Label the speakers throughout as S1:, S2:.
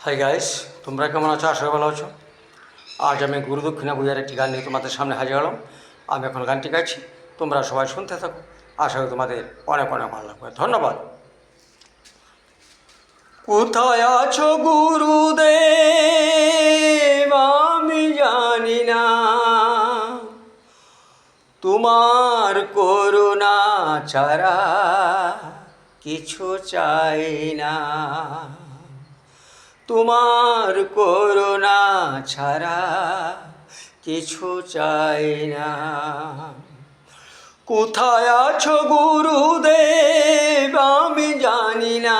S1: Hi guys, তোমরা কেমন আছো? আশা করি ভালো আছো। আজ আমি গুরু দক্ষিণা বইয়ের একটি গান নিয়ে তোমাদের সামনে হাজির হলাম। আমি এখন গানটি গাইছি, তোমরা সবাই শুনতে থাকো। আশা করি তোমাদের অনেক অনেক ভালো লাগবে। ধন্যবাদ। কোথায় আছো গুরুদেব আমি জানি না, তোমার করুণা ছাড়া কিছু চাই না। তোমার করুণা ছাড়া কিছু চাই না। কোথায় আছো গুরুদেব আমি জানি না,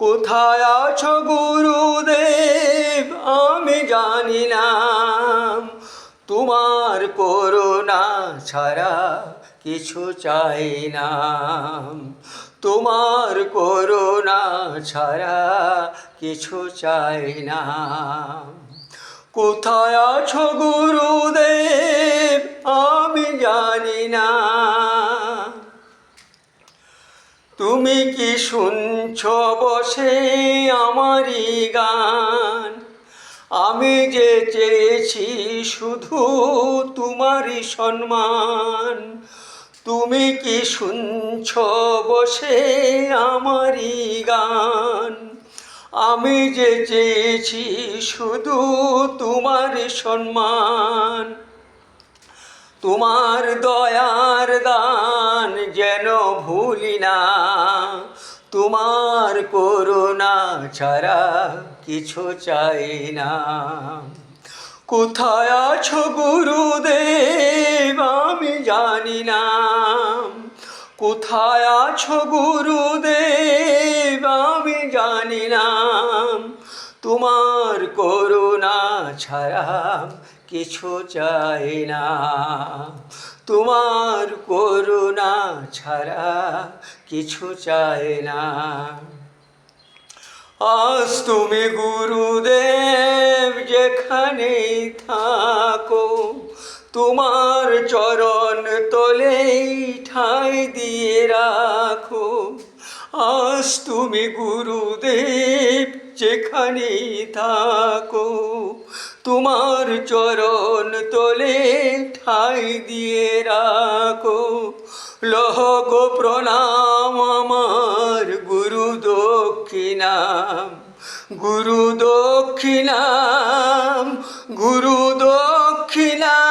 S1: কোথায় আছো গুরুদেব আমি জানি না। তোমার করুণা ছাড়া কিছু চাই না। তোমার করুণা ছাড়া কিছু চাই না। কোথায় আছো গুরুদেব আমি জানি না। তুমি কি শুনছো বসে আমারই গান? আমি যে চেয়েছি শুধু তোমারই সম্মান। তুমি কি শুনছো বসে আমারই গান? আমি যে চেয়েছি শুধু তোমারই সম্মান। তোমার দয়ার দান যেন ভুলি না, তোমার করুণা ছাড়া কিছু চাই না। কোথায় আছো গুরুদেব আমি জানি না, কোথায় আছো গুরুদেব আমি জানি না। তোমার করুণা ছাড়া কিছু চাই না। তোমার করুণা ছাড়া কিছু চাই না। আজ তুমি গুরুদেব যেখানেই থাকো, তোমার চরণ তলেই ঠাঁই দিয়ে রাখো। আজ তুমি গুরুদেব যেখানেই থাকো, তোমার চরণ তলে ঠাঁই দিয়ে রাখো। লহ গো প্রণাম আমার গুরু দক্ষিণাম, গুরু দক্ষিণাম, গুরু দক্ষিণাম।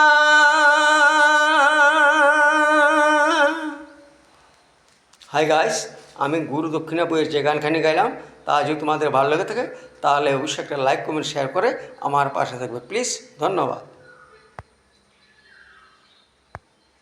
S1: হাই গাইস, আমি গুরু দক্ষিণা বইয়ের যে গানখানি গাইলাম তা যদি তোমাদের ভালো লেগে থাকে তাহলে অবশ্যই একটা লাইক কমেন্ট শেয়ার করে আমার পাশে থাকবে প্লিজ। ধন্যবাদ।